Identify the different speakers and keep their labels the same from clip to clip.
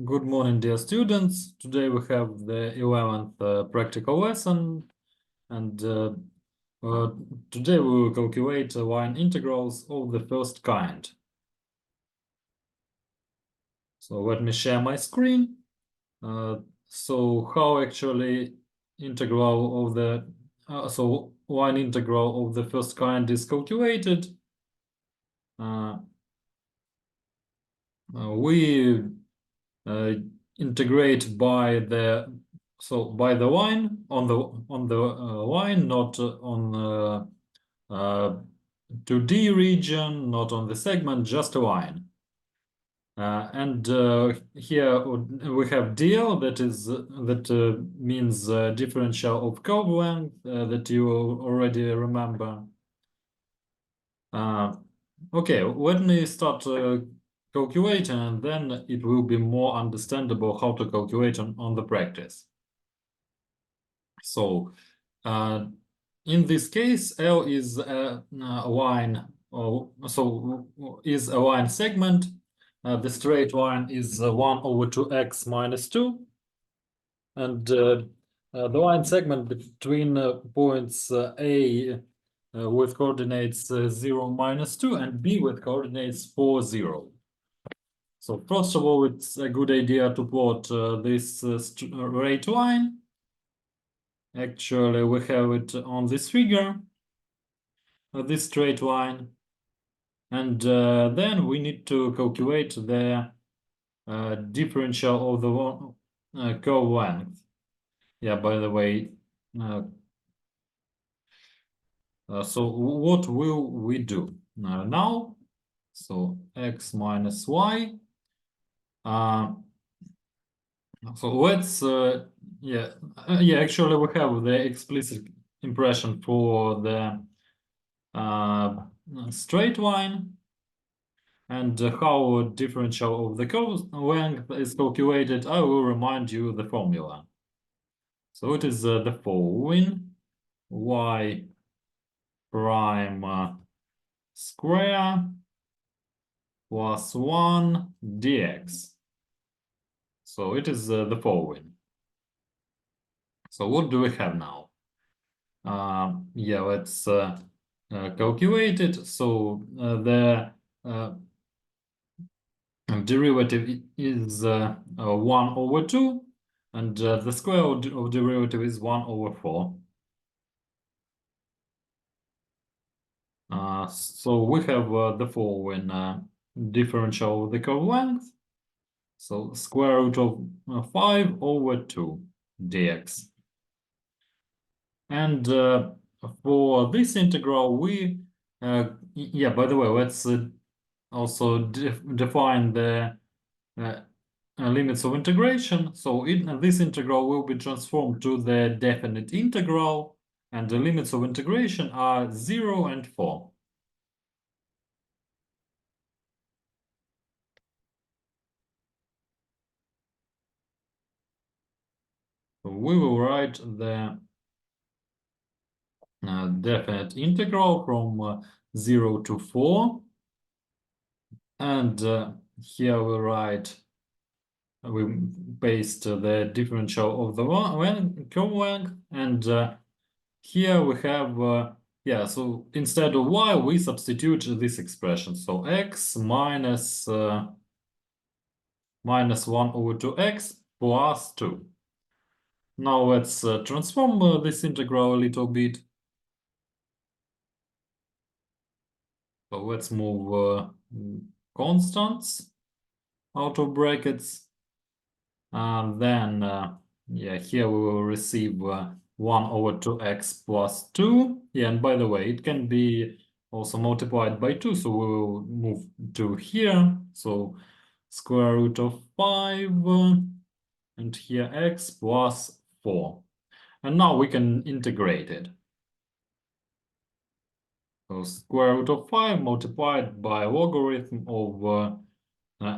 Speaker 1: Good morning, dear students. Today we have the 11th practical lesson, and uh, today we will calculate line integrals of the first kind. So let me share my screen. So how actually integral of the line integral of the first kind is calculated? We integrate by the line on the line, not on 2D region, not on the segment, just a line. And here we have DL, that means differential of curve length, that you already remember. Okay, let me start calculating, and then it will be more understandable how to calculate on the practice. So in this case, L is a line, is a line segment. The straight line is 1 over 2x minus 2. And the line segment between points A with coordinates 0, minus 2, and B with coordinates 4, 0. So first of all, it's a good idea to plot this straight line. Actually, we have it on this figure, this straight line. And then we need to calculate the differential of the curve length. Yeah, by the way, so what will we do now? So x minus y. So let's actually we have the explicit impression for the straight line, and how differential of the curve length is calculated. I will remind you the formula. So it is the following: y prime square plus 1 dx. So it is the following. So what do we have now? Let's calculate it. So the derivative is 1 over 2, and the square of derivative is 1 over 4. So we have the following differential of the curve length. So square root of 5 over 2 dx. And for this integral, we, by the way, let's also define the limits of integration. So this integral will be transformed to the definite integral, and the limits of integration are 0 and 4. So we will write the definite integral from 0 to 4. And here we write, we paste the differential of the curve length, and here we have, so instead of y, we substitute this expression. So x minus 1 over 2x plus 2. Now let's transform this integral a little bit. So let's move constants out of brackets. And then, here we will receive 1 over 2x plus 2. Yeah, and by the way, it can be also multiplied by 2, so we will move to here. So square root of 5, and here x plus 4. And now we can integrate it. So square root of 5 multiplied by logarithm of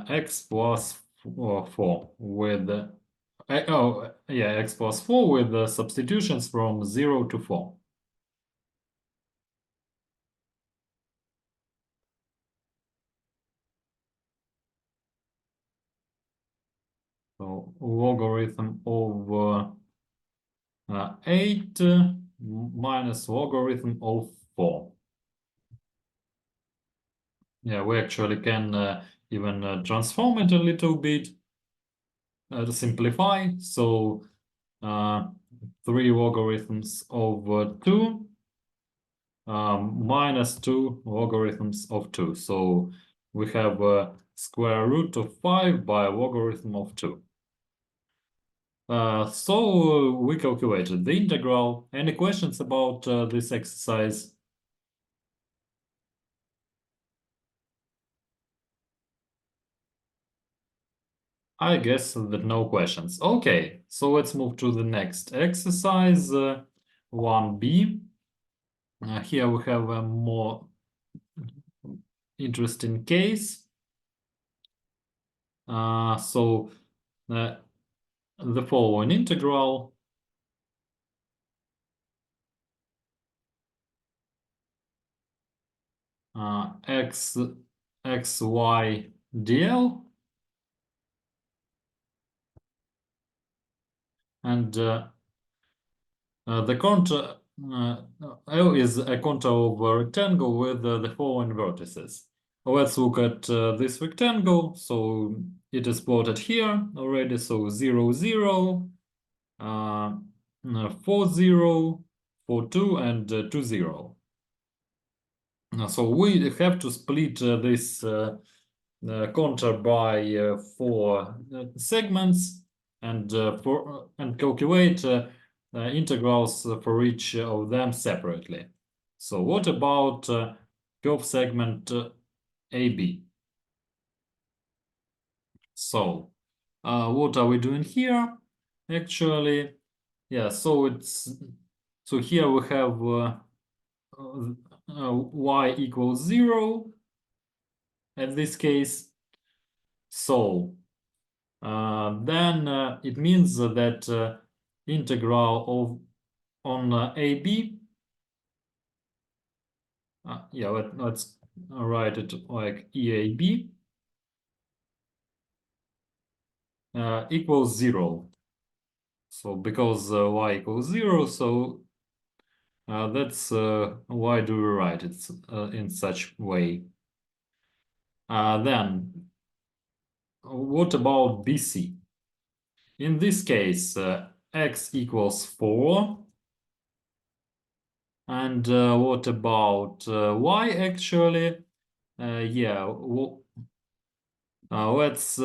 Speaker 1: x plus 4 with x plus 4 with the substitutions from 0 to 4. So logarithm of 8 minus logarithm of 4. Yeah, we actually can even transform it a little bit to simplify. So 3 logarithms of 2 minus 2 logarithms of 2. So we have a square root of 5 by a logarithm of 2. So we calculated the integral. Any questions about this exercise? I guess that no questions. Okay, so let's move to the next exercise, 1b. Here we have a more interesting case. So the following integral xy dl, and the contour L is a contour of a rectangle with the following vertices. Let's look at this rectangle. So it is plotted here already. So 0, 0, 4, 0, 4, 2, and 2, 0. So we have to split this contour by 4 segments and calculate integrals for each of them separately. So what about curve segment AB? So what are we doing here? Actually, yeah. So here we have y equals 0 at this case. So then it means that integral of on AB, yeah, let's write it like EAB equals 0. So because y equals 0, so that's why do we write it in such way. Then what about BC? In this case, x equals 4. And what about y actually? Yeah, let's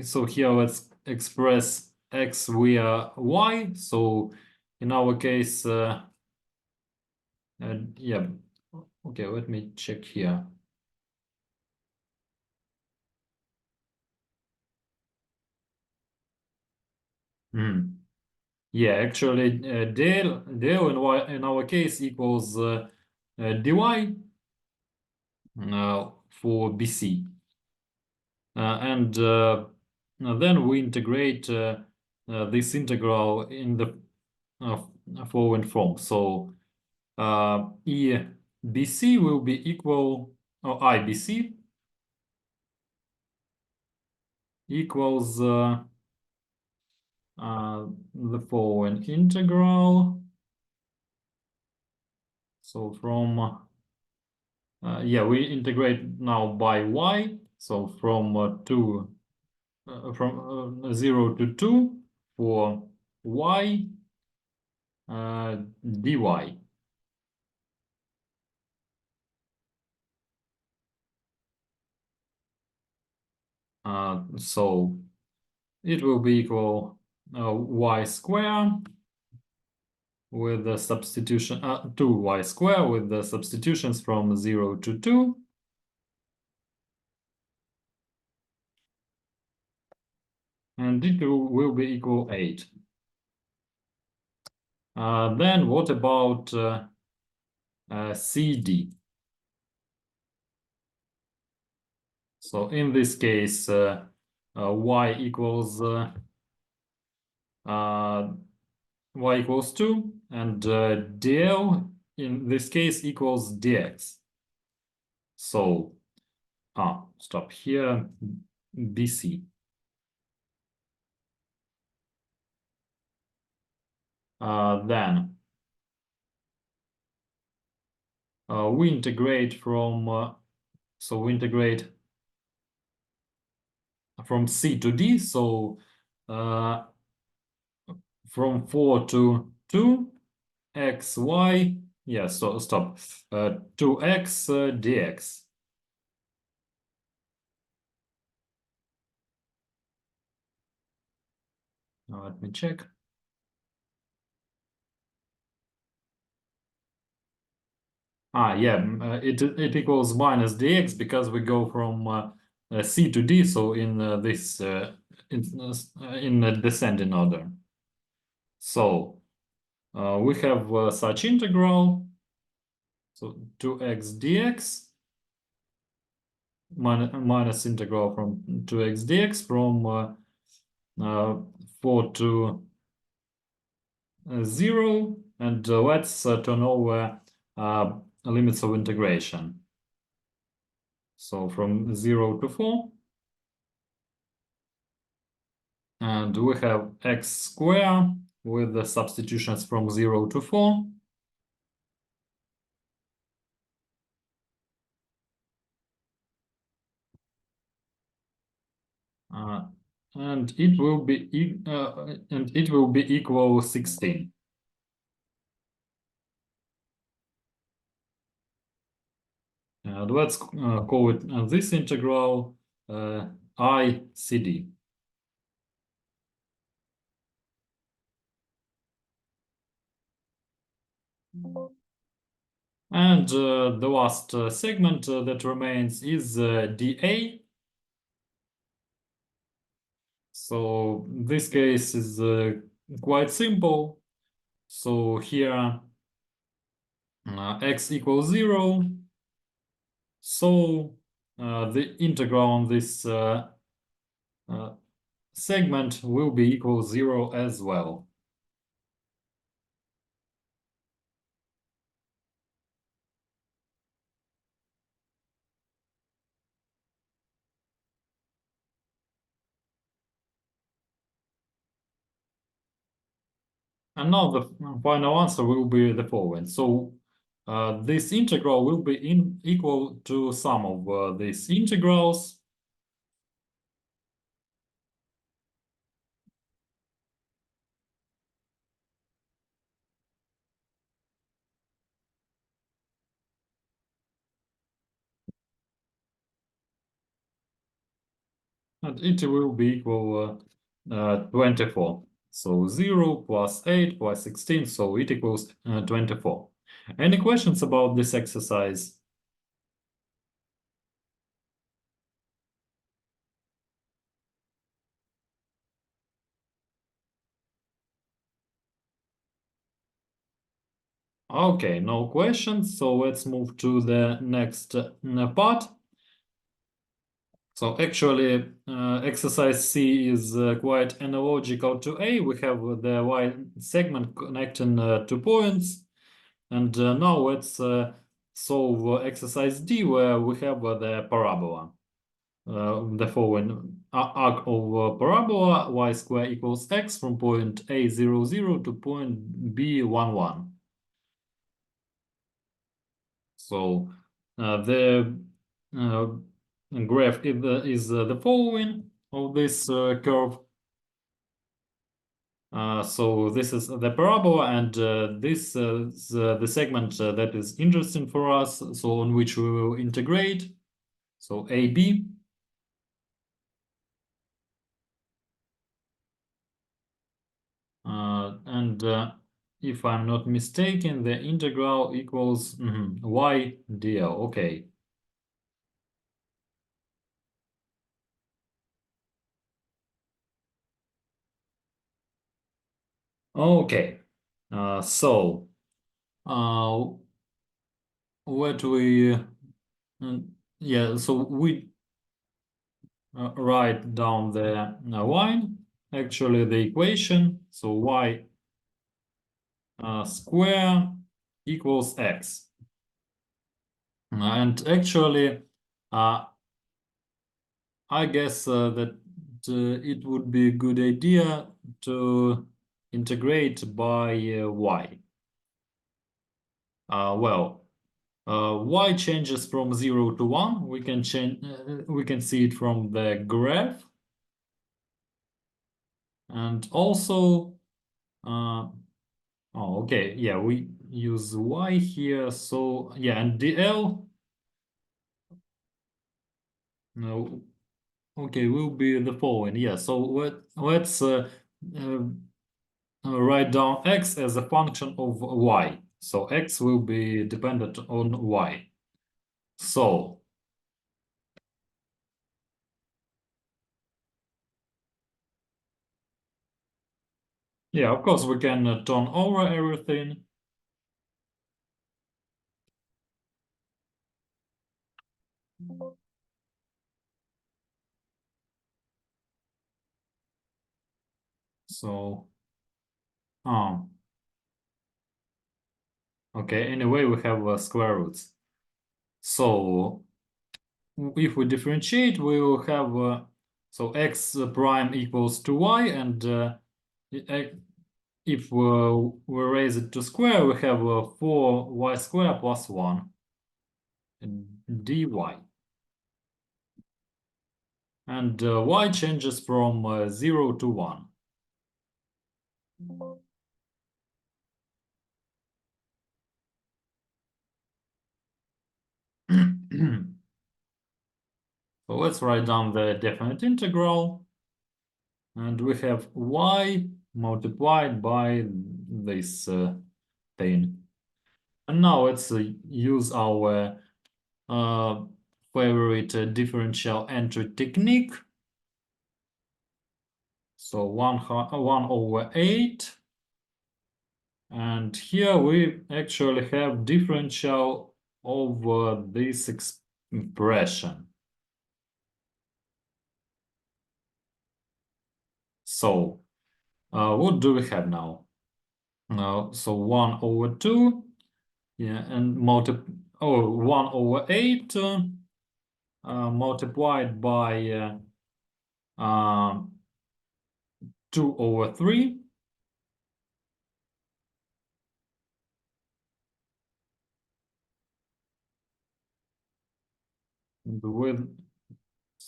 Speaker 1: so here let's express x via y. So in our case, yeah, okay, let me check here. Yeah, actually, del in our case equals dy for BC. And then we integrate this integral in the following form. So EBC will be equal, or IBC equals the following integral. So from, yeah, we integrate now by y. So from 0 to 2 for y dy. So it will be equal y square with the substitution 2y square with the substitutions from 0 to 2. And it will be equal 8. Then what about CD? So in this case, y equals 2, and dl in this case equals dx. So stop here. BC. Then we integrate from so we integrate from C to D. So from 4 to 2 x y. Yeah. So stop. 2x dx. Let me check. Yeah, it equals minus dx because we go from C to D, so in this in descending order. So we have such integral, so 2x dx minus integral from 2x dx from 4 to 0, and let's turn over limits of integration. So from 0 to 4. And we have x squared with the substitutions from 0 to 4. And it will be equal 16. And let's call it this integral ICD. And the last segment that remains is dA. So this case is quite simple. So here x equals 0. So the integral on this segment will be equal 0 as well. And now the final answer will be the following. So this integral will be equal to sum of these integrals. And it will be equal 24. So 0 plus 8 plus 16, so it equals 24. Any questions about this exercise? Okay, no questions. So let's move to the next part. So actually, exercise C is quite analogical to A. We have the Y segment connecting 2 points. And now let's solve exercise D, where we have the parabola. The following arc of parabola, y square equals x from point A 0, 0 to point B 1, 1. So the graph is the following of this curve. So this is the parabola, and this is the segment that is interesting for us, so on which we will integrate. So AB. And if I'm not mistaken, the integral equals y dl. Okay. Okay. So what we yeah, so we write down the line, actually the equation. So y square equals x. And actually I guess that it would be a good idea to integrate by y. Well, y changes from 0 to 1. We can change. We can see it from the graph, and also. Oh, okay. Yeah, we use y here. So yeah, and dl. No, okay, will be the following. Yeah. So let's uh, write down x as a function of y. So x will be dependent on y. So yeah, of course we can turn over everything. So okay. Anyway, we have square roots. So if we differentiate, we will have so x prime equals to y, and if we raise it to square, we have 4y squared plus 1 dy. And y changes from 0 to 1. So let's write down the definite integral. And we have y multiplied by this thing. And now let's use our favorite differential entry technique. So 1 over 8. And here we actually have differential over this expression. So what do we have now? So 1 over 2, yeah, and 1 over 8 multiplied by 2 over 3.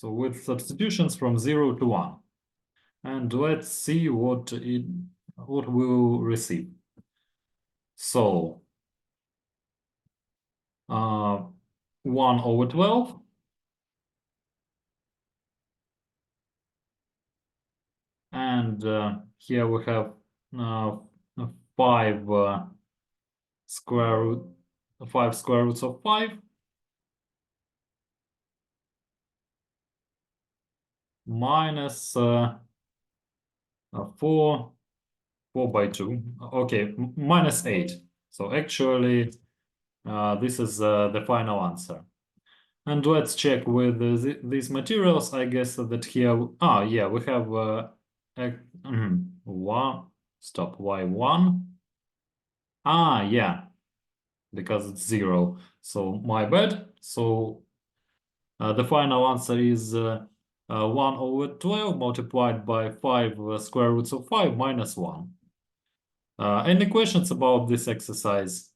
Speaker 1: With substitutions from 0 to 1. And let's see what we'll receive. So 1 over 12. And here we have 5 square root 5 square roots of 5 minus 4 by 2. Okay, minus 8. So actually this is the final answer. And let's check with these materials. I guess that here, yeah, we have one, stop, y1. Yeah, because it's 0. So my bad. So the final answer is 1 over 12 multiplied by 5 square roots of 5 minus 1. Any questions about this exercise?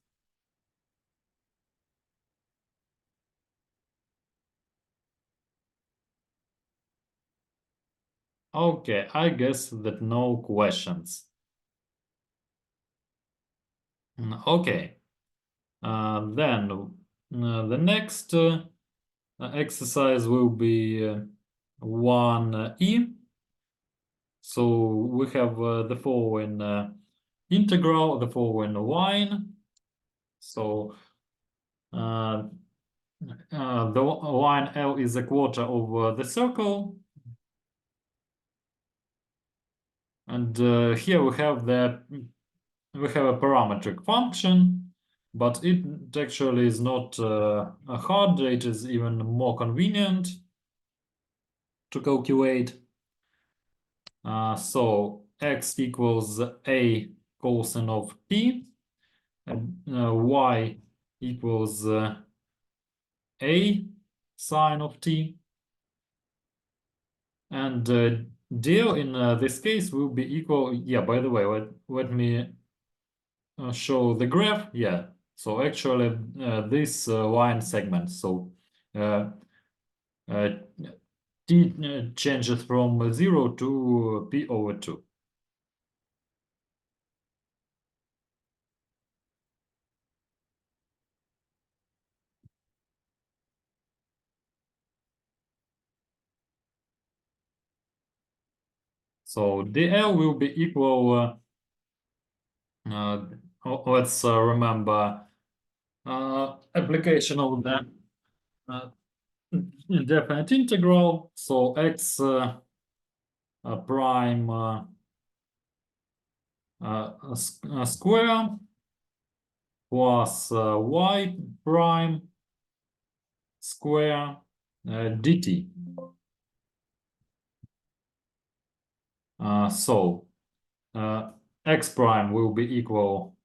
Speaker 1: Okay, I guess that no questions. Okay, then the next exercise will be 1e. So we have the following integral, the following line. So the line L is a quarter of the circle. And here we have a parametric function, but it actually is not hard. It is even more convenient to calculate. So x equals a cosine of t, and y equals a sine of t. And dl in this case will be equal. Yeah, by the way, let me show the graph. Yeah, so actually this line segment. So uh, uh, t changes from 0 to p over 2. So dl will be equal. Let's remember application of the indefinite integral. So x prime square plus y prime square dt. So x prime will be equal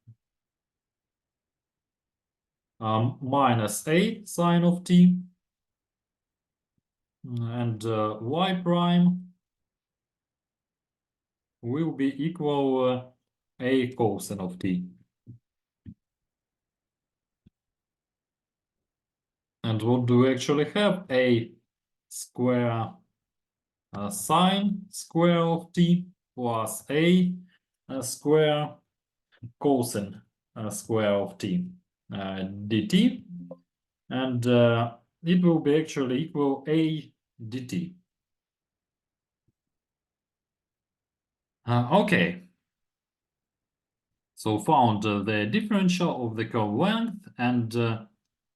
Speaker 1: minus a sine of t, and y prime will be equal a cosine of t. And what do we actually have? A square sine square of t plus a square cosine square of t dt, and it will be actually equal a dt. Okay, so found the differential of the curve length, and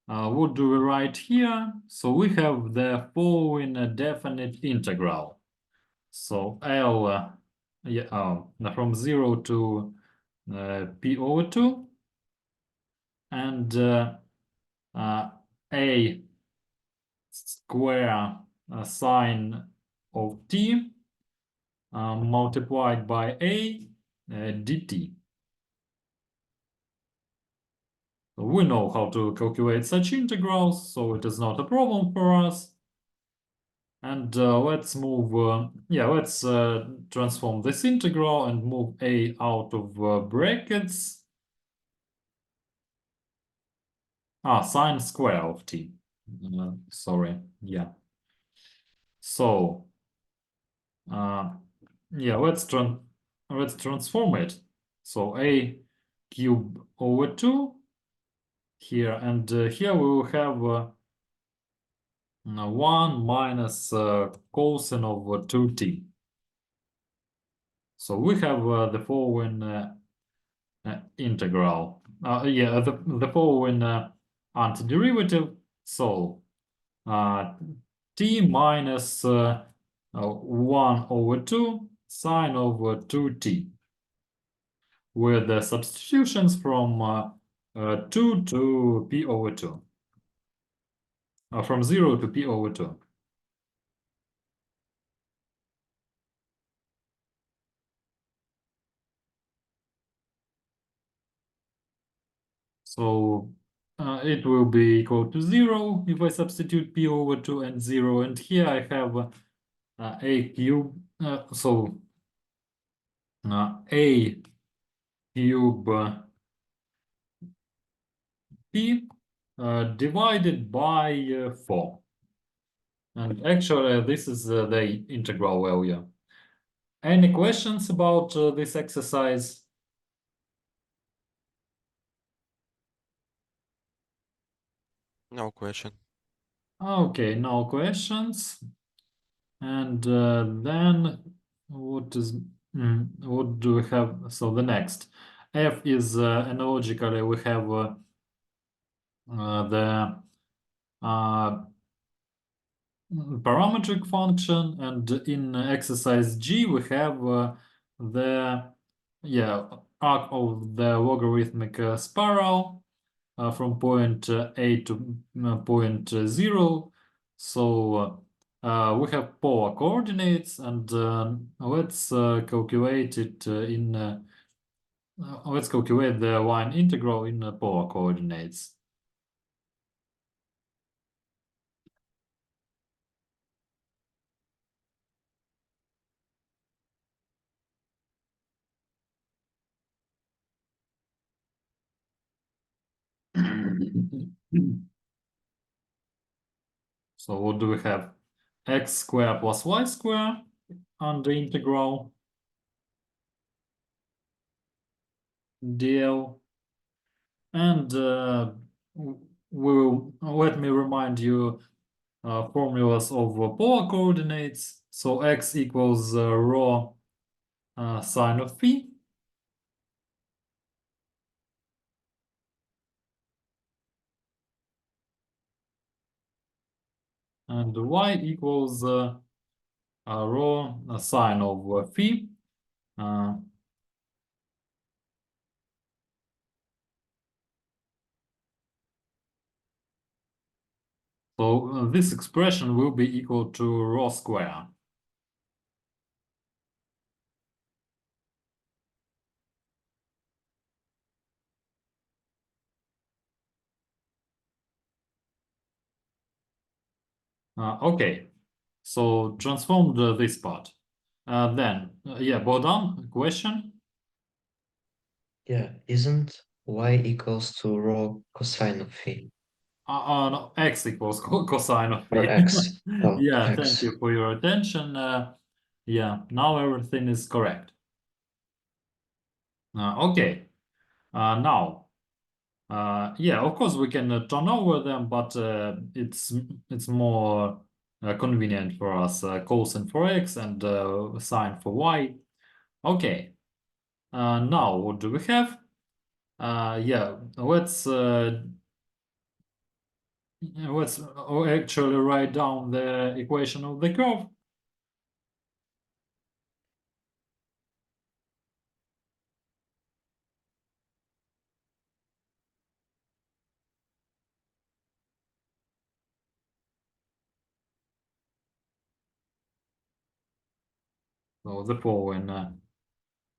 Speaker 1: what do we write here? So we have the following definite integral. So L from 0 to p over 2, and a square sine of t multiplied by a dt. We know how to calculate such integrals, so it is not a problem for us. And let's move, let's transform this integral and move a out of brackets. Sine square of t. Sorry, yeah. So, let's transform it. So a cube over 2 here, and here we will have 1 minus cosine of 2t. So we have the following integral. The following antiderivative. So t minus 1 over 2 sine over 2t, with the substitutions from 2 to p over 2, from 0 to p over 2. So it will be equal to 0 if I substitute p over 2 and 0. And here I have a cube. So a cube p divided by 4. And actually, this is the integral value. Any questions about this exercise?
Speaker 2: No question.
Speaker 1: Okay, no questions. And then what do we have? So the next f is analogically we have the parametric function, and in exercise G we have the arc of the logarithmic spiral from point A to point 0. So we have polar coordinates, and let's calculate it let's calculate the line integral in polar coordinates. So what do we have? X squared plus y squared under integral dl. And let me remind you formulas of polar coordinates. So x equals rho sine of phi. And y equals rho sine of phi. So this expression will be equal to rho square. Okay, so transformed this part. Then, yeah, Bogdan, question?
Speaker 3: Yeah, isn't y equals to rho cosine of phi?
Speaker 1: No, x equals cosine of
Speaker 3: Or
Speaker 1: phi.
Speaker 3: x? Oh,
Speaker 1: Yeah, thank
Speaker 3: x.
Speaker 1: you for your attention. Yeah, now everything is correct. Okay, now, yeah, of course we can turn over them, but it's more convenient for us. Cosine for x and sine for y. Okay, now what do we have? Yeah, let's actually write down the equation of the curve. So the following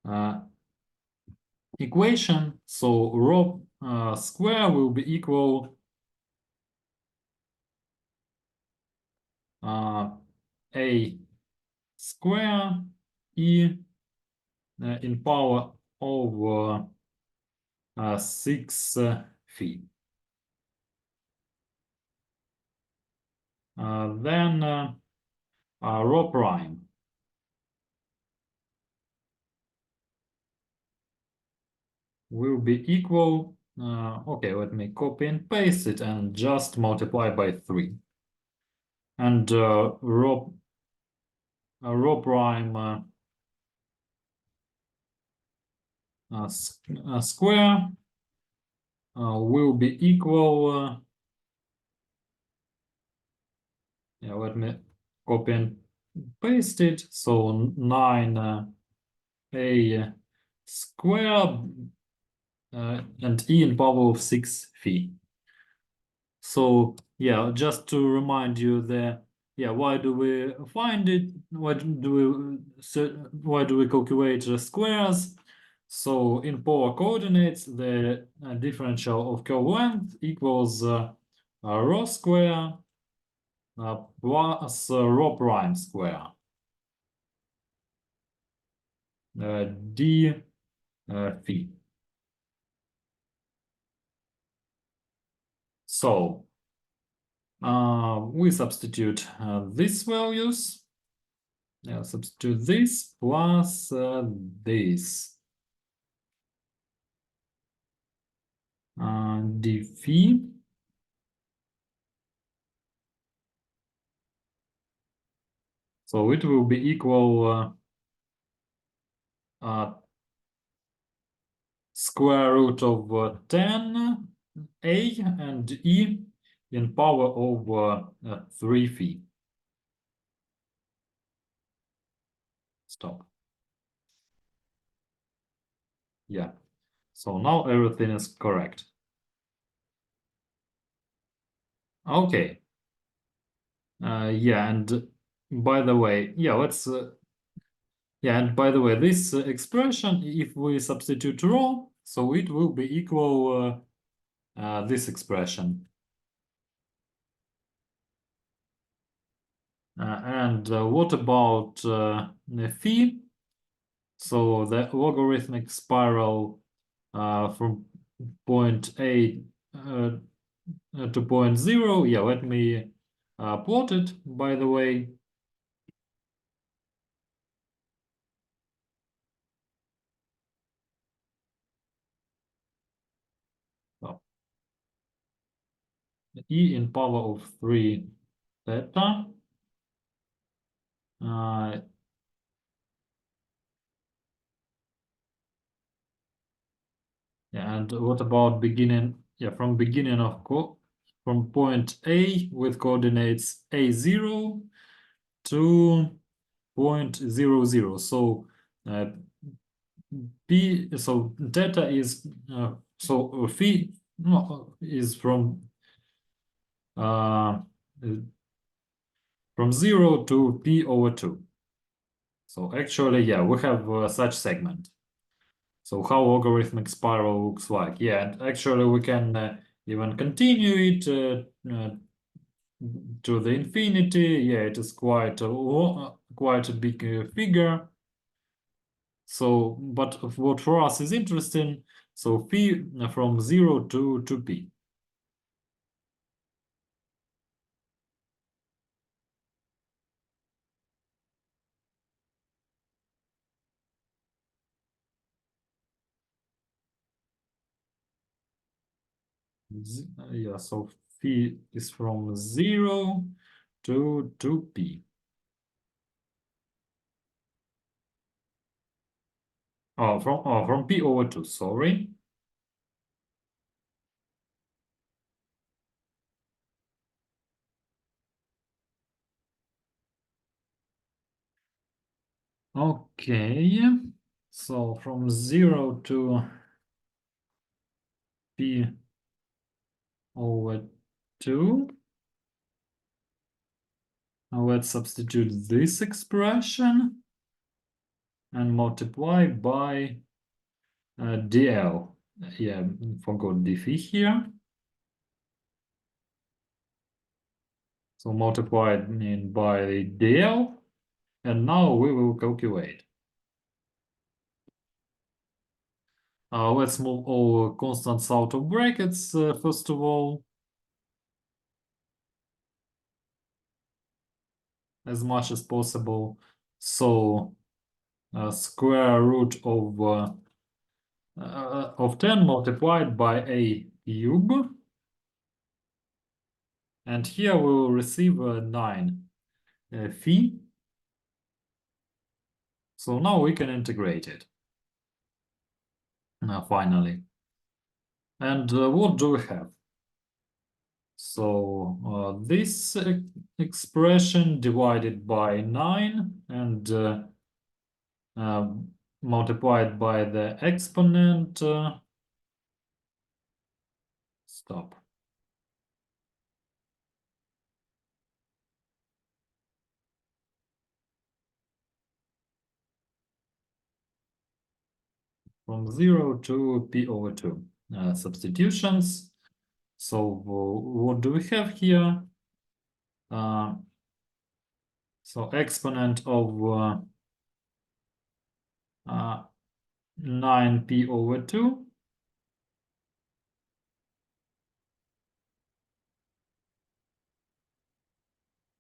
Speaker 1: uh, equation. So rho square will be equal a square e in power over 6 phi. Then rho prime will be equal. Okay, let me copy and paste it and just multiply by 3. And rho prime square will be equal. Yeah, let me copy and paste it. So 9 a square and e in power of 6 phi. So yeah, just to remind you that, yeah, why do we find it? Why do we calculate the squares? So in polar coordinates, the differential of curve length equals rho square plus rho prime square d phi. So we substitute these values. Yeah, substitute this plus this d phi. So it will be equal square root of 10 a and e in power over 3 phi. Stop. Yeah. So now everything is correct. Okay. Yeah, and by the way, yeah, let's yeah, and by the way, this expression, if we substitute rho, so it will be equal this expression. And what about phi? So the logarithmic spiral from point A 2.0. Yeah, let me plot it, by the way. So, e in power of 3 theta. Yeah, and what about beginning? Yeah, from beginning of from point A with coordinates A0 to point 0, 0. So so theta is so phi no, is uh, from 0 to p over 2. So actually, yeah, we have such segment. So how logarithmic spiral looks like. Yeah, and actually we can even continue it to the infinity. Yeah, it is quite quite a big figure. So, but what for us is interesting, so phi from 0 to p. Yeah, so phi is from 0 to p. Oh, from p over 2, sorry. Okay, so from 0 to p over 2. Now let's substitute this expression and multiply by dl. Yeah, forgot the phi here. So multiplied by dl, and now we will calculate. Let's move all constants out of brackets first of all, as much as possible. So square root of 10 multiplied by a cube, and here we will receive 9 phi. So now we can integrate it finally. And what do we have? So this expression divided by 9 and multiplied by the exponent. Stop. From 0 to p over 2. Substitutions. So what do we have here? So exponent of 9p over 2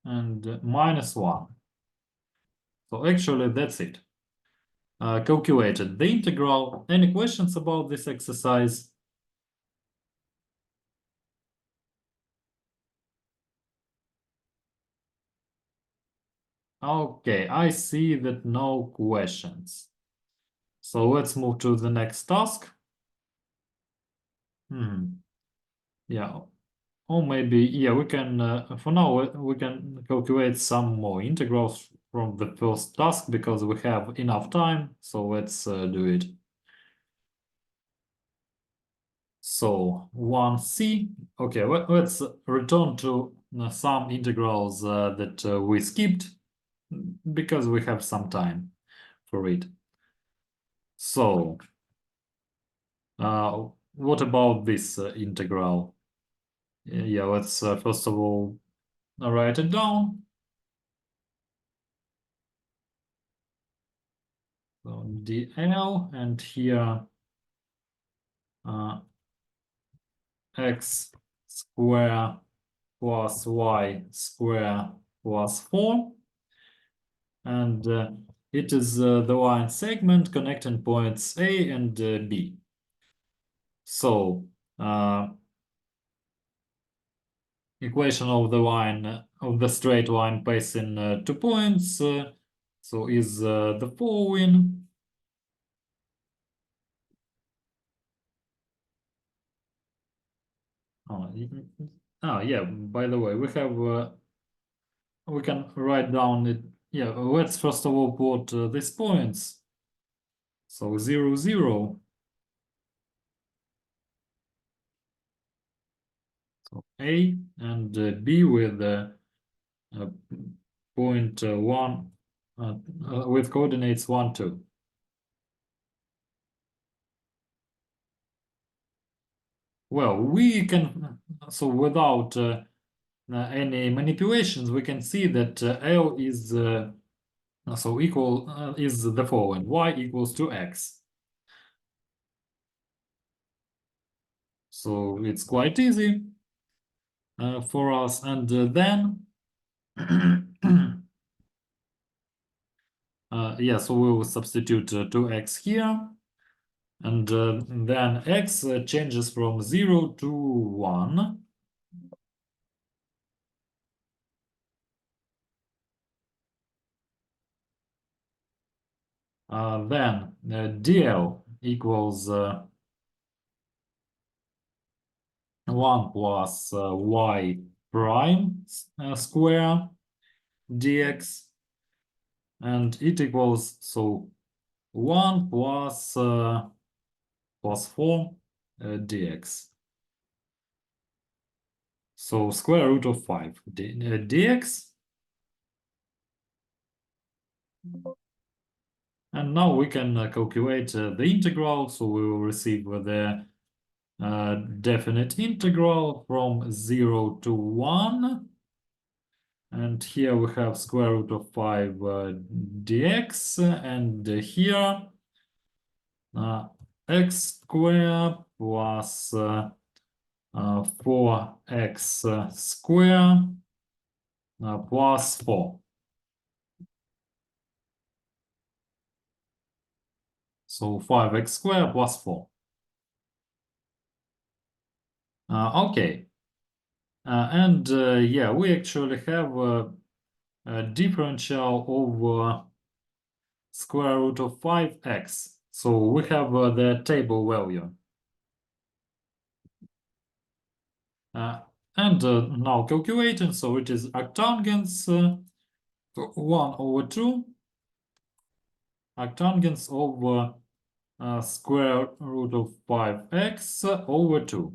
Speaker 1: and minus 1. So actually that's it. Calculated the integral. Any questions about this exercise? Okay, I see that no questions. So let's move to the next task. Yeah, or maybe, yeah, we can, for now, we can calculate some more integrals from the first task because we have enough time. So let's do it. So 1c, okay, let's return to some integrals that we skipped because we have some time for it. So, what about this integral? Yeah, let's first of all write it down. So dl, and here x square plus y square plus 4. And it is the line segment connecting points A and B. So equation of the line of the straight line passing 2 points so is the following. Yeah, by the way, we can write down it. Yeah, let's first of all plot these points. So 0, 0. So A and B with point 1 with coordinates 1, 2. Well, we can, so without any manipulations, we can see that L is so equal is the following: y equals to x. So it's quite easy for us, and then yeah, so we will substitute 2x here, and then x changes from 0 to 1. Then dl equals 1 plus y prime square dx, and it equals so 1 plus 4 dx. So square root of 5 dx. And now we can calculate the integral. So we will receive the definite integral from 0 to 1. And here we have square root of 5 dx. And here x square plus 4x square plus 4. So 5x squared plus 4. Okay. And yeah, we actually have a differential over square root of 5x. So we have the table value. And now calculating, so it is arctangents 1 over 2, arctangents over square root of 5x over 2.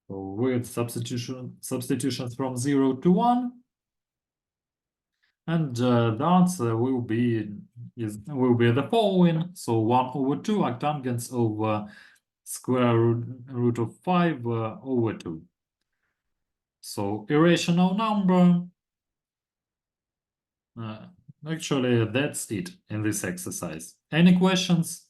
Speaker 1: So with substitutions from 0 to 1. And the answer will be the following. So 1 over 2 arctangents over square root of 5 over 2. So irrational number. Actually, that's it in this exercise. Any questions?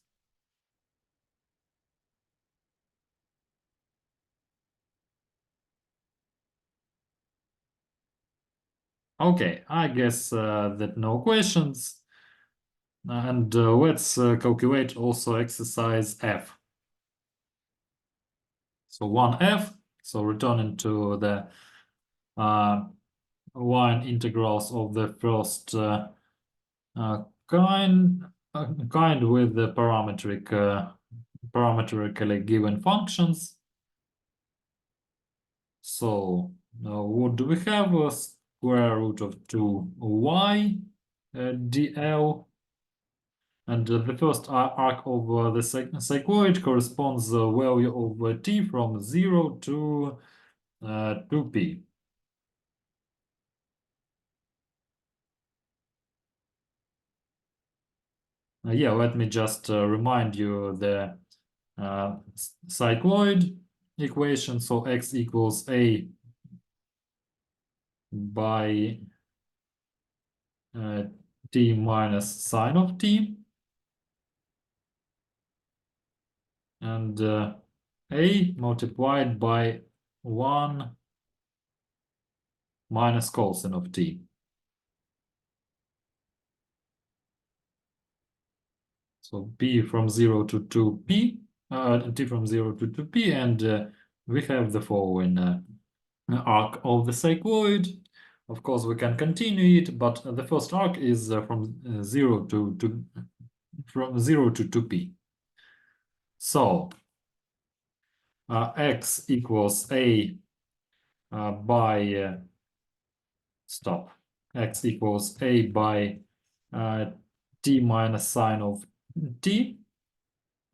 Speaker 1: Okay, I guess that no questions. And let's calculate also exercise F. So 1F, so returning to the line integrals of the first kind with the parametrically given functions. So what do we have? A square root of 2y dl, and the first arc of the cycloid corresponds the value of t from 0 to 2p. Yeah, let me just remind you the cycloid equation. So x equals a by t minus sine of t, and a multiplied by 1 minus cosine of t. So p from 0 to 2p, t from 0 to 2p, and we have the following arc of the cycloid. Of course, we can continue it, but the first arc is from 0 to 2p. So x equals a by stop. X equals a by t minus sine of t.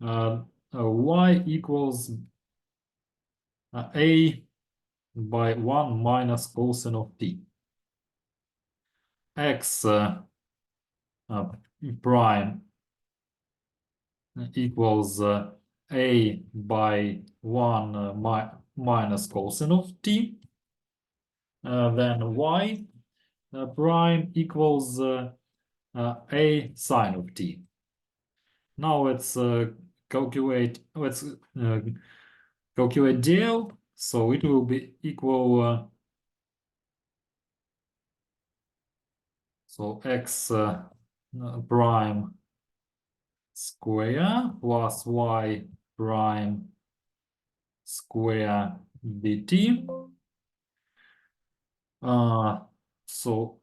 Speaker 1: Y equals a by 1 minus cosine of t. X prime equals a by 1 minus cosine of t. Then y prime equals a sine of t. Now let's calculate dl. So it will be equal so x prime square plus y prime square dt. So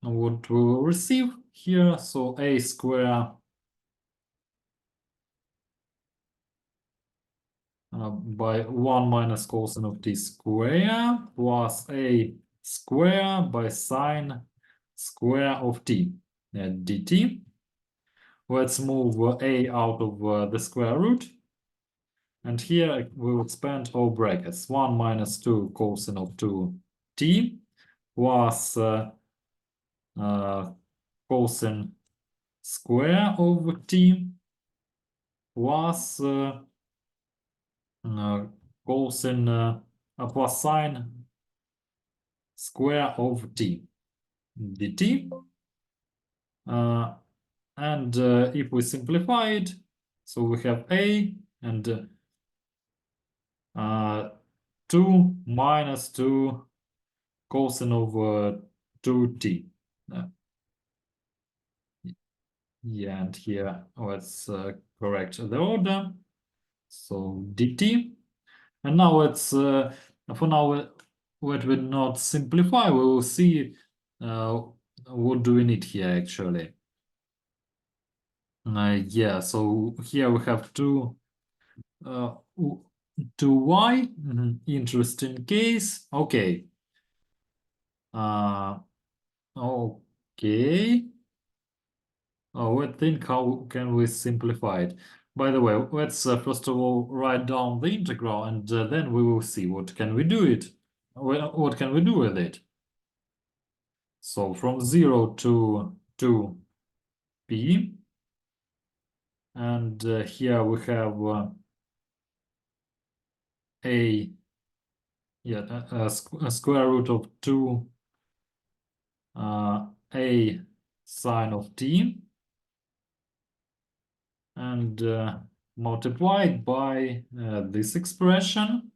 Speaker 1: what we will receive here, so a square by 1 minus cosine of t square plus a square by sine square of t dt. Let's move a out of the square root. And here we will expand all brackets. 1 minus 2 cosine of 2t plus cosine square of t plus cosine plus sine square of t dt. And if we simplify it, so we have a and 2 minus 2 cosine of 2t. Yeah, and here let's correct the order. So dt. And now let's, for now, let we not simplify, we will see what do we need here actually. Yeah, so here we have 2y. Interesting case. Okay. Okay. Let's think how can we simplify it. By the way, let's first of all write down the integral, and then we will see what can we do it. What can we do with it? So from 0 to 2p, and here we have a square root of 2 a sine of t, and multiplied by this expression.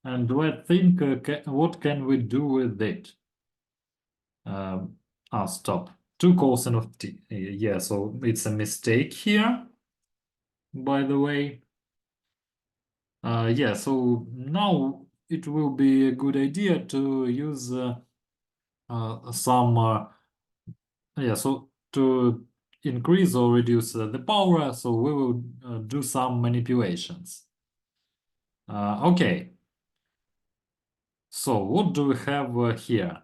Speaker 1: And let's think what can we do with it? Stop. 2 cosine of t. Yeah, so it's a mistake here, by the way. Yeah, so now it will be a good idea to use some yeah, so to increase or reduce the power, so we will do some manipulations. Okay, so what do we have here?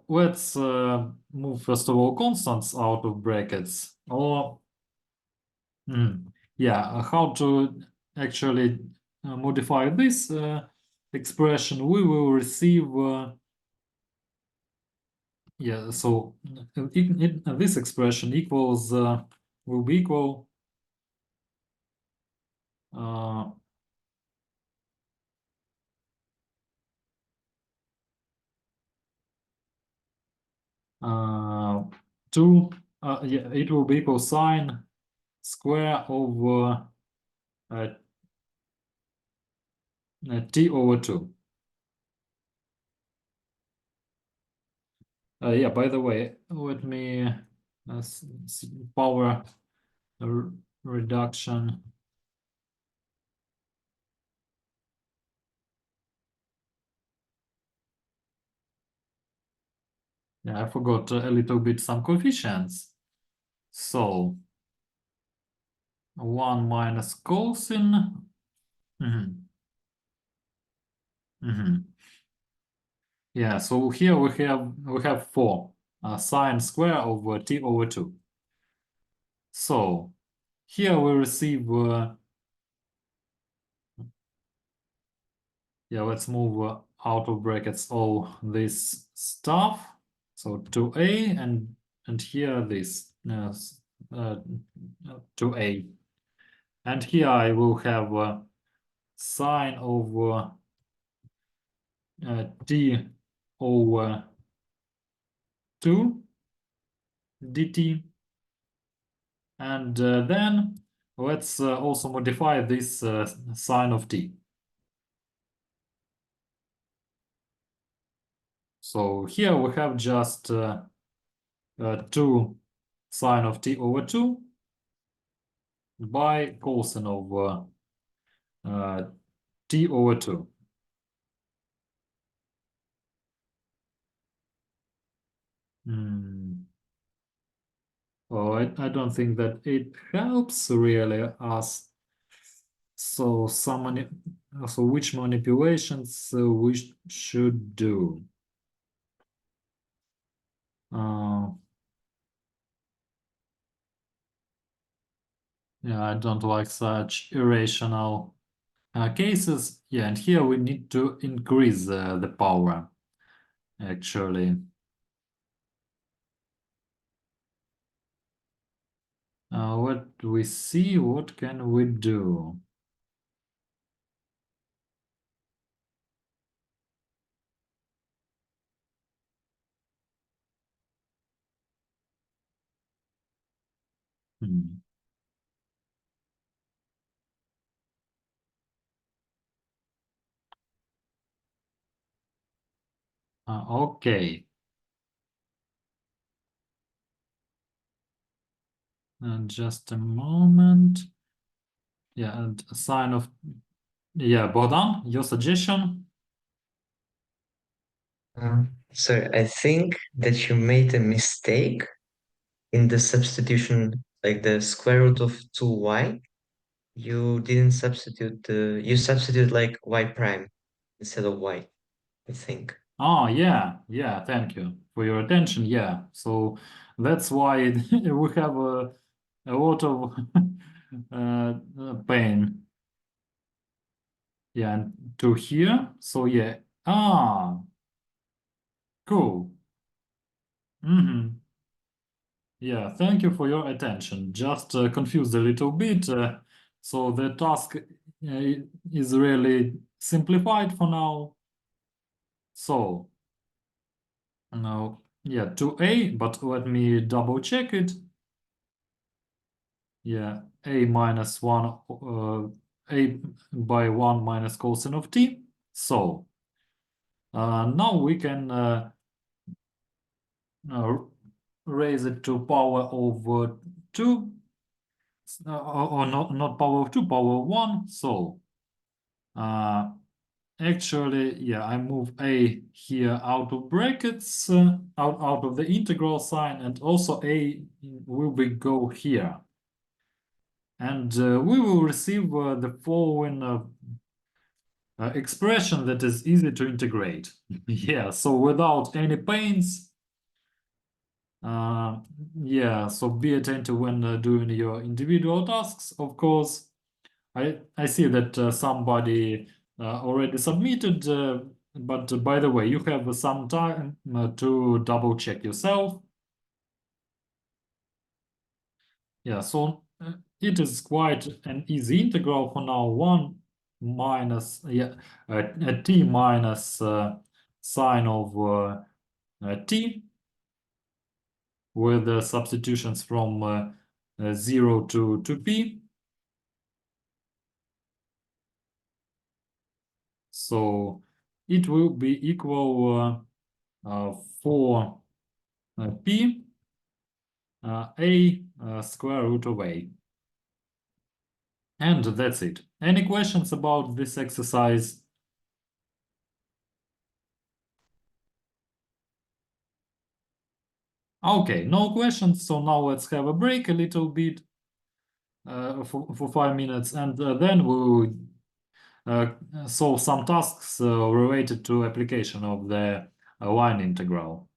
Speaker 1: Let's move first of all constants out of brackets, or yeah, how to actually modify this expression. We will receive yeah, so this expression equals will be equal 2, yeah, it will be equal sine square over t over 2. Yeah, by the way, let me power reduction. Yeah, I forgot a little bit some coefficients. So 1 minus cosine. Yeah, so here we have 4 sine square over t over 2. So here we receive yeah, let's move out of brackets all this stuff. So 2a and here this 2a, and here I will have sine over t over 2 dt, and then let's also modify this sine of t. So here we have just 2 sine of t over 2 by cosine of t over 2. Oh, I don't think that it helps really us. So so which manipulations we should do? Yeah, I don't like such irrational cases. Yeah, and here we need to increase the power, actually. What do we see? What can we do? Okay. And just a moment. Yeah, and a sign of, yeah, Bogdan, your suggestion?
Speaker 3: So I think that you made a mistake in the substitution, like the square root of 2y. You didn't substitute you substitute like y prime instead of y, I think.
Speaker 1: Oh, yeah, thank you for your attention. Yeah, so that's why we have a lot of pain. Yeah, and to here, so yeah. Cool. Yeah, thank you for your attention. Just confused a little bit. So the task is really simplified for now. So now, yeah, 2a, but let me double check it. Yeah, a minus 1, a by 1 minus cosine of t. So now we can raise it to power of 2, or not power of 2, power of 1. So actually, yeah, I move a here out of brackets, out of the integral sign, and also a will be go here. And we will receive the following expression that is easy to integrate. Yeah, so without any pains. Yeah, so be attentive when doing your individual tasks, of course. I see that somebody already submitted, but by the way, you have some time to double check yourself. Yeah, so it is quite an easy integral for now. 1 minus t minus sine of t. with the substitutions from 0 to p. So it will be equal for p a square root of a. And that's it. Any questions about this exercise? Okay, no questions. So now let's have a break a little bit for 5 minutes, and then we'll solve some tasks related to application of the line integral.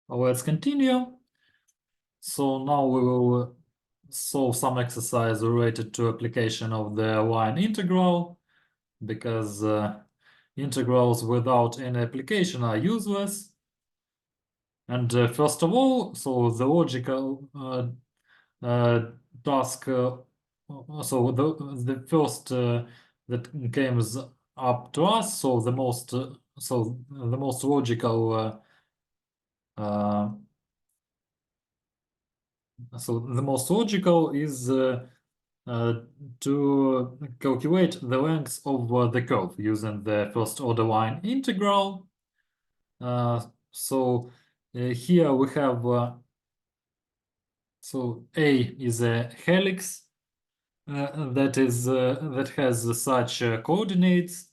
Speaker 1: Let's continue. So now we will solve some exercise related to application of the line integral, because integrals without any application are useless. And first of all, so the logical task, so the first that comes up to us, so the most logical so the most logical is to calculate the length of the curve using the first order line integral. So here we have so A is a helix that has such coordinates,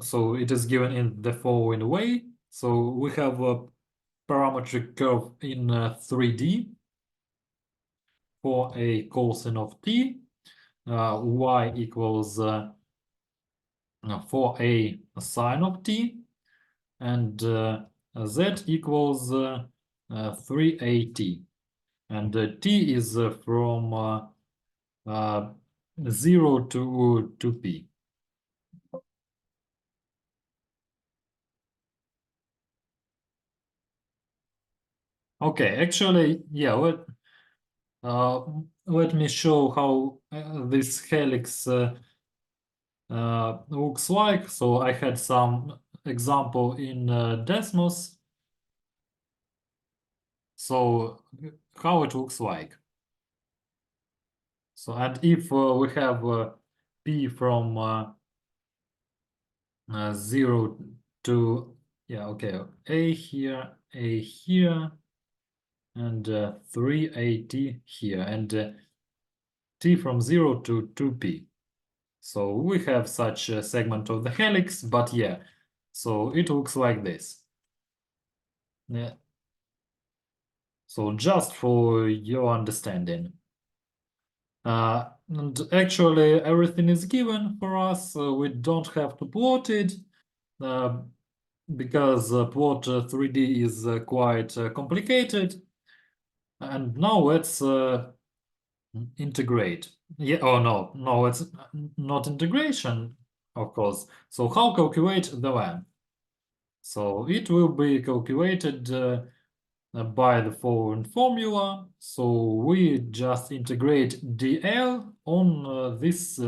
Speaker 1: so it is given in the following way. So we have a parametric curve in 3D for a cosine of t, y equals for a sine of t, and z equals 3at, and t is from 0 to p. Okay, actually, yeah, let me show how this helix looks like. So I had some example in Desmos. So how it looks like. So, and if we have p from 0 to, yeah, okay, a here, and 3at here, and t from 0 to 2p. So we have such a segment of the helix, but yeah, so it looks like this. Yeah. So just for your understanding. And actually everything is given for us. We don't have to plot it because plot 3D is quite complicated. And now let's integrate. Yeah, oh no, it's not integration, of course. So how calculate the length? So it will be calculated by the following formula. So we just integrate dl on this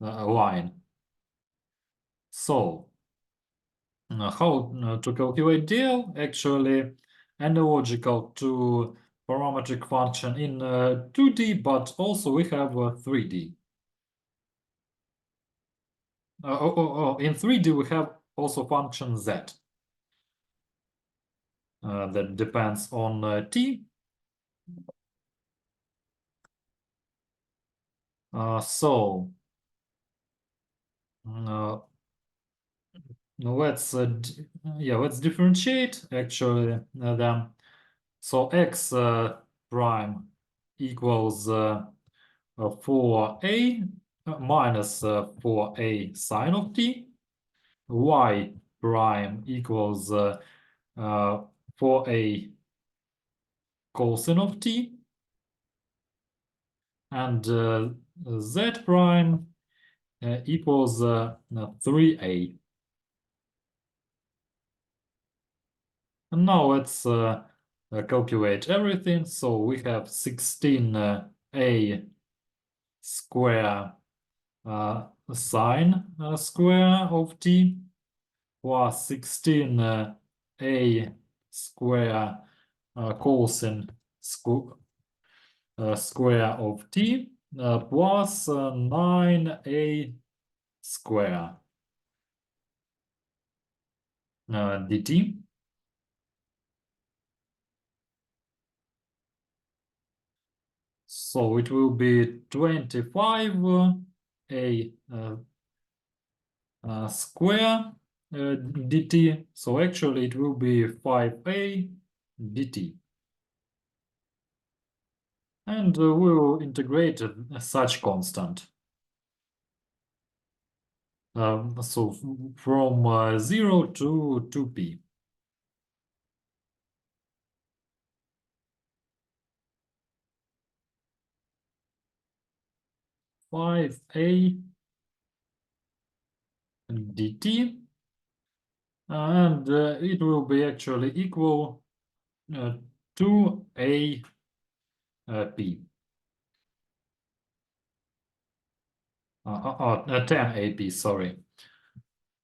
Speaker 1: line. So how to calculate dl? Actually analogical to parametric function in 2D, but also we have 3D. In 3D we have also function z that depends on t. So let's let's differentiate actually them. So x prime equals 4a minus 4a sine of t. Y prime equals 4a cosine of t, and z prime equals 3a. And now let's calculate everything. So we have 16a square sine square of t plus 16a square cosine square of t plus 9a square dt. So it will be 25a square dt. So actually it will be 5a dt. And we will integrate such constant. So from 0 to 2p. 5a dt, and it will be actually equal to a p. 10 AP, sorry.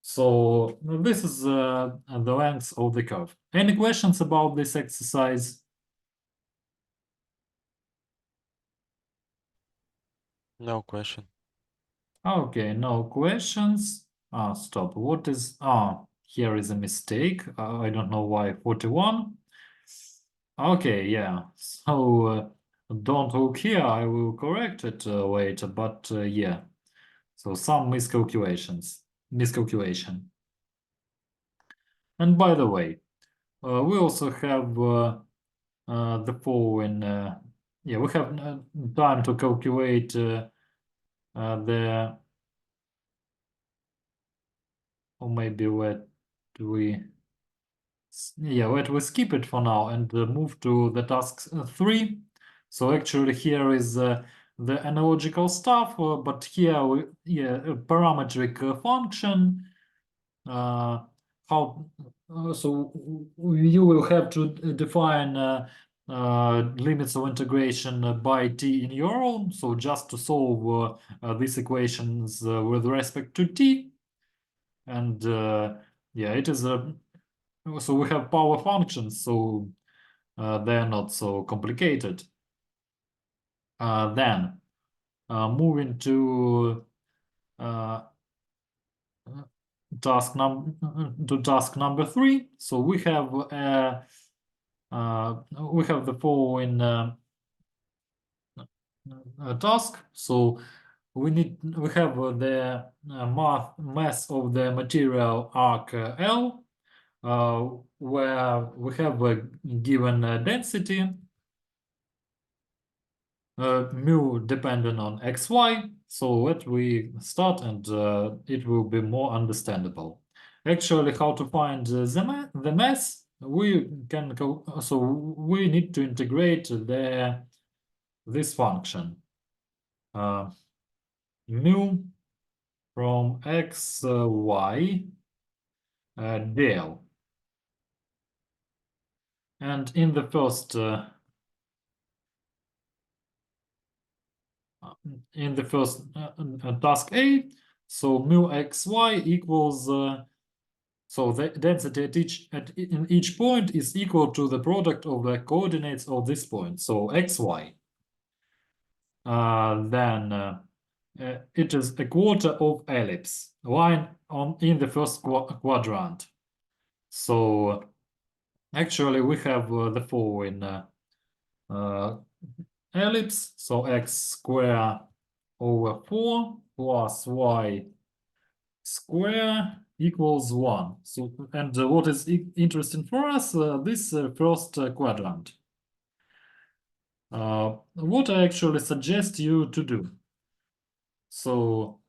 Speaker 1: So this is the length of the curve. Any questions about this exercise?
Speaker 2: No question.
Speaker 1: Okay, no questions. Stop. What is, here is a mistake. I don't know why 41. Okay, yeah. So don't look here. I will correct it later, but yeah. So some miscalculation. And by the way, we also have the following. Yeah, we have time to calculate the, or maybe let we, yeah, let we skip it for now and move to the task 3. So actually here is the analogical stuff, but here we, yeah, a parametric function. How so you will have to define limits of integration by t in your own. So just to solve these equations with respect to t, and yeah, it is a, so we have power functions, so they're not so complicated. Then moving to task number 3. So we have the following task. So we have the mass of the material arc L, where we have a given density mu dependent on xy. So let we start, and it will be more understandable. Actually, how to find the mass? We can go. So we need to integrate this function mu from x y dl, and in the first task A, so mu xy equals so the density in each point is equal to the product of the coordinates of this point, so xy. Then it is a quarter of ellipse line in the first quadrant. So actually we have the following ellipse, so x square over 4 plus y square equals 1. So, and what is interesting for us, this first quadrant. What I actually suggest you to do. So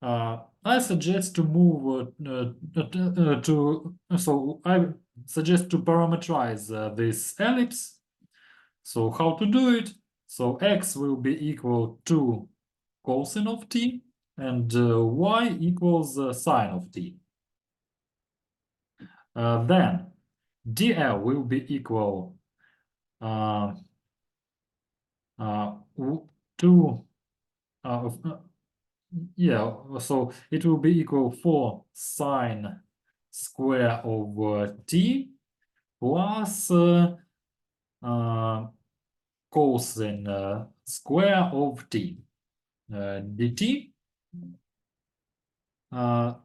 Speaker 1: I suggest to move so I suggest to parameterize this ellipse. So how to do it? So x will be equal to cosine of t, and y equals sine of t. Then dl will be equal to yeah, so it will be equal 4 sine square over t plus cosine square of t dt.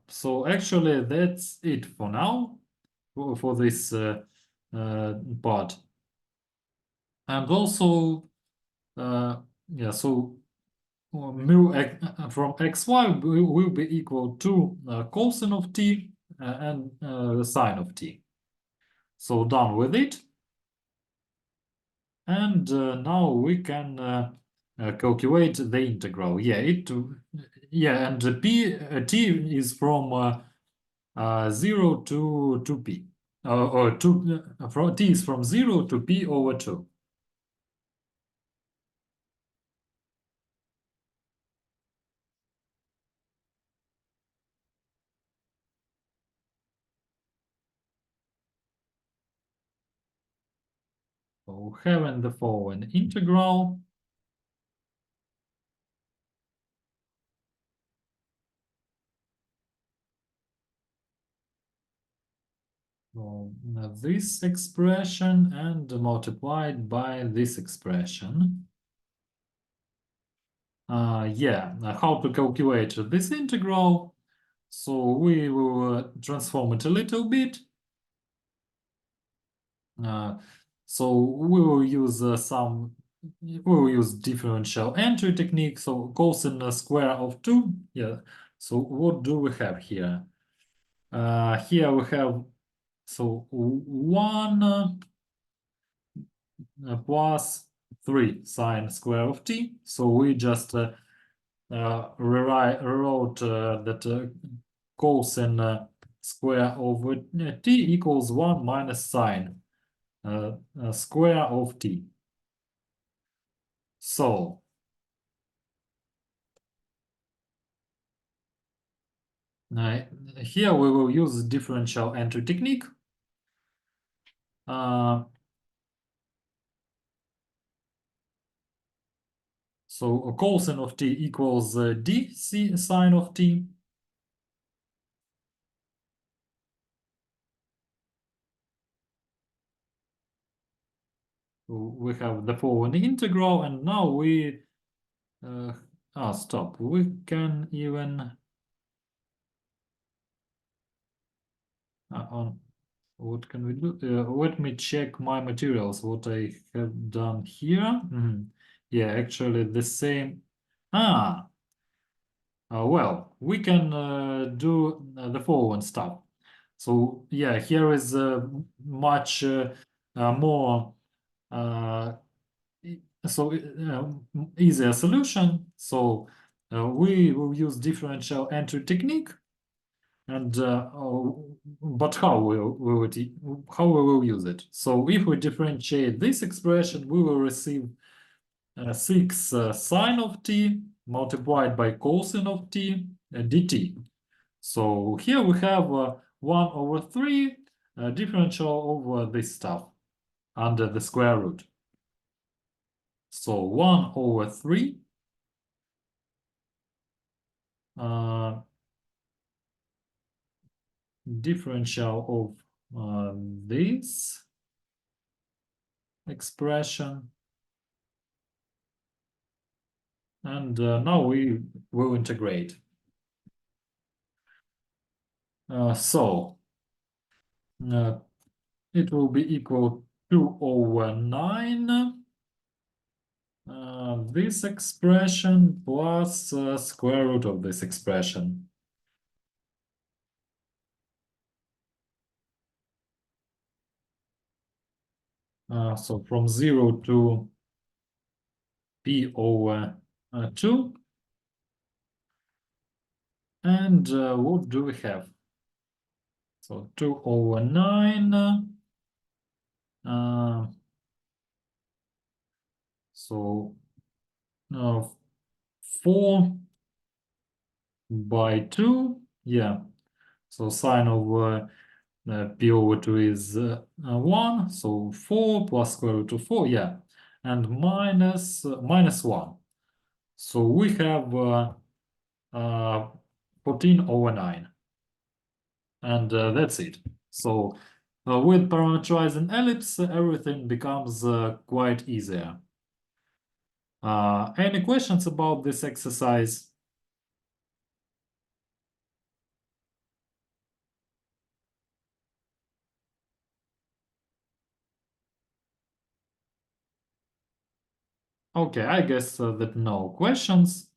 Speaker 1: So actually that's it for now for this part. And also yeah, so mu from xy will be equal to cosine of t and sine of t. So done with it. And now we can calculate the integral. Yeah, and t is from 0 to p, or from t is from 0 to p over 2. So having the following integral. So this expression and multiplied by this expression. Yeah, how to calculate this integral? So we will transform it a little bit. So we will use differential entry technique. So cosine square of 2. Yeah. So what do we have here? Here we have 1 plus 3 sine square of t. So we just rewrote that cosine square over t equals 1 minus sine square of t. So here we will use differential entry technique. So cosine of t equals d sine of t. So we have the following integral, and now we stop. We can even on what can we do? Let me check my materials. What I have done here. Yeah, actually the same. Well, we can do the following stuff. So yeah, here is much more easier solution. So we will use differential entry technique, and but how how we will use it? So if we differentiate this expression, we will receive 6 sine of t multiplied by cosine of t dt. So here we have 1 over 3 differential over this stuff under the square root. So 1 over 3 differential of this expression. And now we will integrate. So it will be equal to 2 over 9. This expression plus square root of this expression. So from 0 to p over 2. And what do we have? So 2 over 9. So 4 by 2. Yeah. So sine of p over 2 is 1. So 4 plus square root of 4. Yeah. And minus 1. So we have 14 over 9. And that's it. So with parameterizing ellipse, everything becomes quite easier. Any questions about this exercise? Okay, I guess that no questions.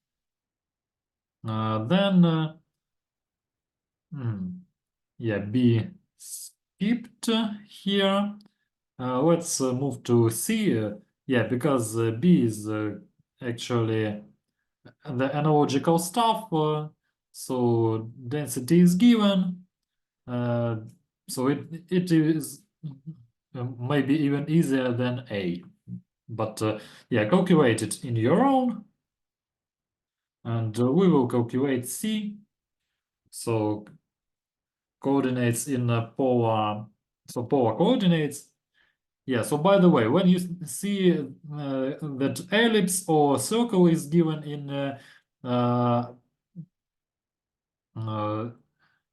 Speaker 1: Then, yeah, B skipped here. Let's move to C. Yeah, because B is actually the analogical stuff. So density is given. So it is maybe even easier than A. But yeah, calculate it in your own. And we will calculate C. So coordinates in polar, so polar coordinates. Yeah, so by the way, when you see that ellipse or circle is given uh, uh,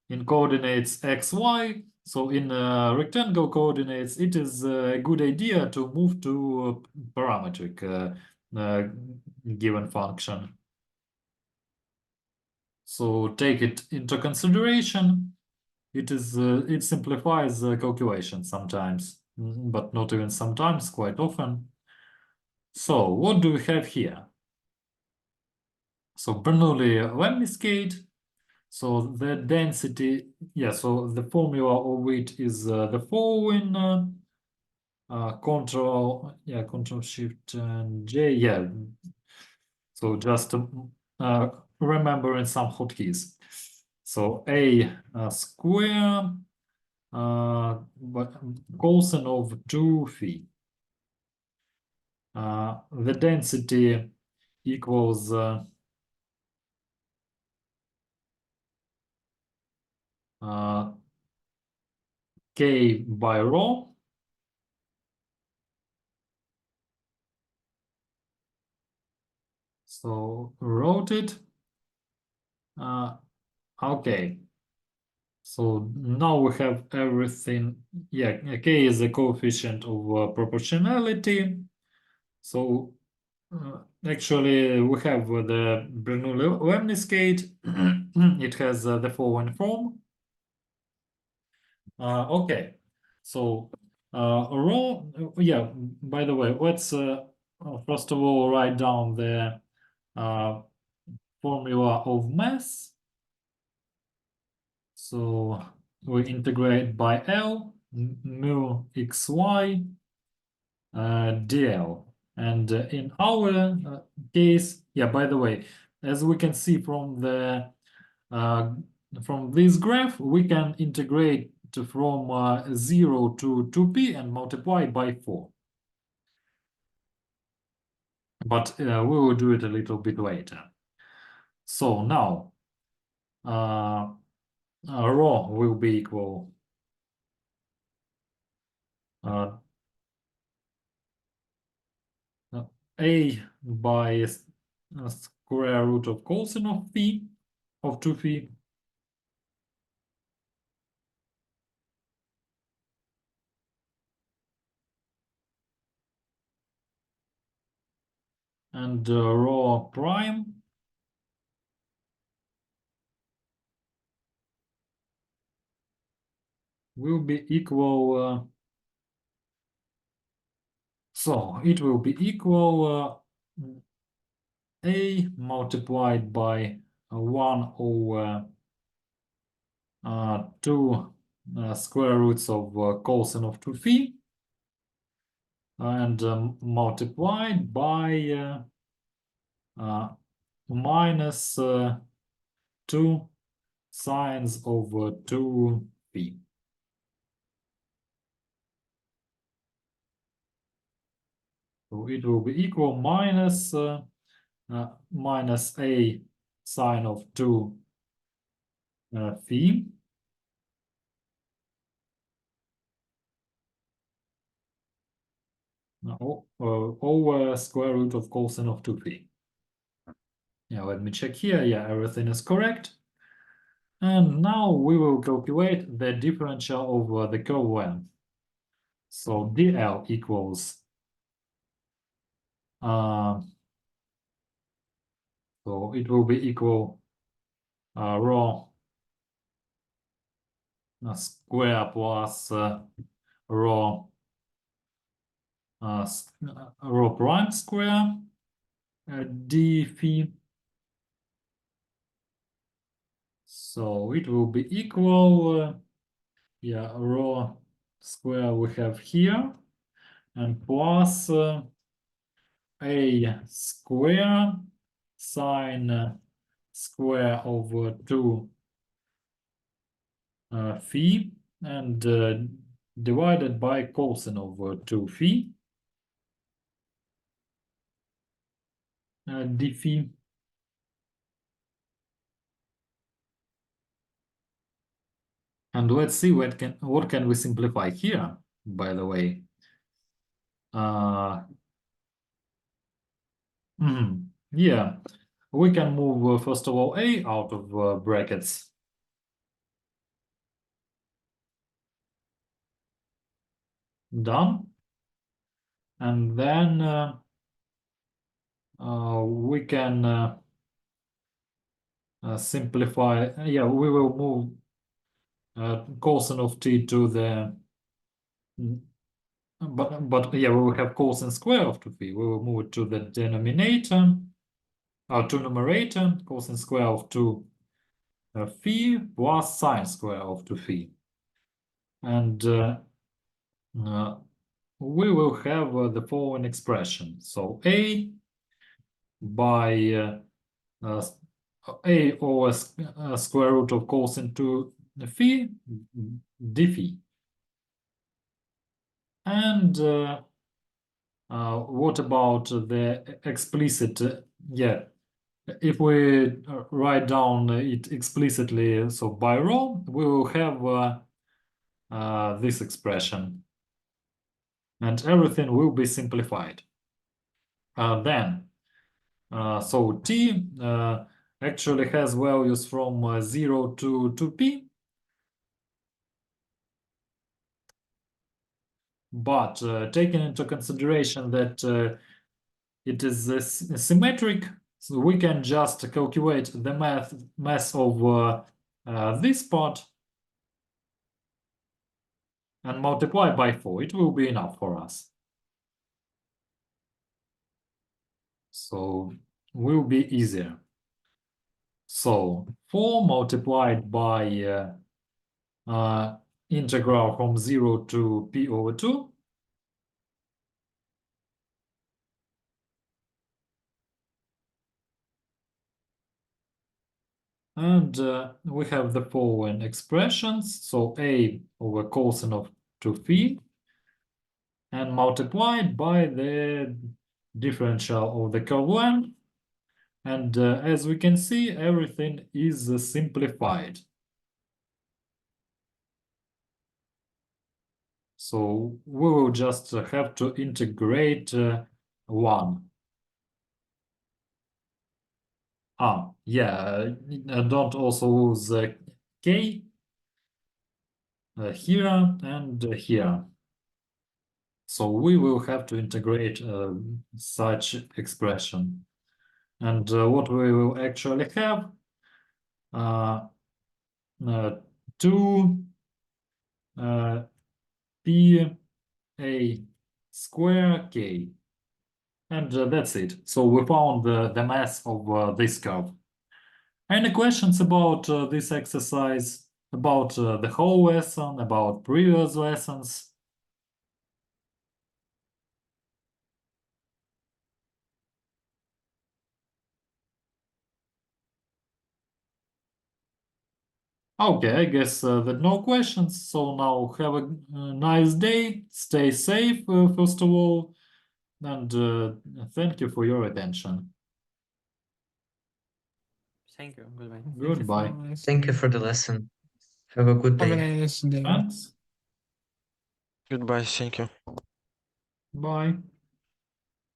Speaker 1: in coordinates x, y, so in rectangle coordinates, it is a good idea to move to parametric given function. So take it into consideration. It simplifies the calculation sometimes, but not even sometimes, quite often. So what do we have here? So Bernoulli cascade. So the density, yeah, so the formula of it is the following. Control Shift and J, yeah. So just remembering some hotkeys. So A square, but cosine of 2 phi. The density equals K by rho. So wrote it. Okay. So now we have everything. Yeah, K is the coefficient of proportionality. So actually we have the Bernoulli cascade. It has the following form. Okay. So rho, yeah, by the way, let's first of all write down the formula of mass. So we integrate by L mu xy dl. And in our case, yeah, by the way, as we can see from this graph, we can integrate from 0 to 2p and multiply by 4. But we will do it a little bit later. So now rho will be equal A by square root of cosine of phi of 2 phi. And rho prime will be equal, so it will be equal A multiplied by 1 over 2 square roots of cosine of 2 phi and multiplied by minus 2 sines over 2 phi. So it will be equal minus minus a sine of 2 phi over square root of cosine of 2 phi. Yeah, let me check here. Yeah, everything is correct. And now we will calculate the differential of the curve length. So dl equals so it will be equal rho square plus rho rho prime square d phi. So it will be equal, yeah, rho square we have here, and plus a square sine square over 2 phi and divided by cosine over 2 phi d phi. And let's see what can we simplify here, by the way. Yeah, we can move first of all a out of brackets. Done. And then we can simplify. Yeah, we will move cosine of t to the. But yeah, we will have cosine square of 2 phi. We will move it to the denominator, or to numerator, cosine square of 2 phi plus sine square of 2 phi. And we will have the following expression. So a by a over square root of cosine 2 phi d phi. And what about the explicit? Yeah, if we write down it explicitly, so by rho, we will have this expression, and everything will be simplified. So t actually has values from 0 to 2p, but taking into consideration that it is symmetric, so we can just calculate the mass of this part and multiply by 4. It will be enough for us. So will be easier. So 4 multiplied by integral from 0 to p over 2. And we have the following expressions. So a over cosine of 2 phi and multiplied by the differential of the curve length. And as we can see, everything is simplified. So we will just have to integrate 1. Yeah, don't also lose k here and here. So we will have to integrate such expression. And what we will actually have, 2 p a square k. And that's it. So we found the mass of this curve. Any questions about this exercise, about the whole lesson, about previous lessons? Okay, I guess that no questions. So now have a nice day. Stay safe, first of all. And thank you for your attention.
Speaker 4: Thank you. Goodbye.
Speaker 1: Goodbye.
Speaker 3: Thank you for the lesson. Have a good
Speaker 5: Have a
Speaker 3: day.
Speaker 5: nice day.
Speaker 1: Thanks.
Speaker 2: Goodbye, thank you.
Speaker 1: Bye.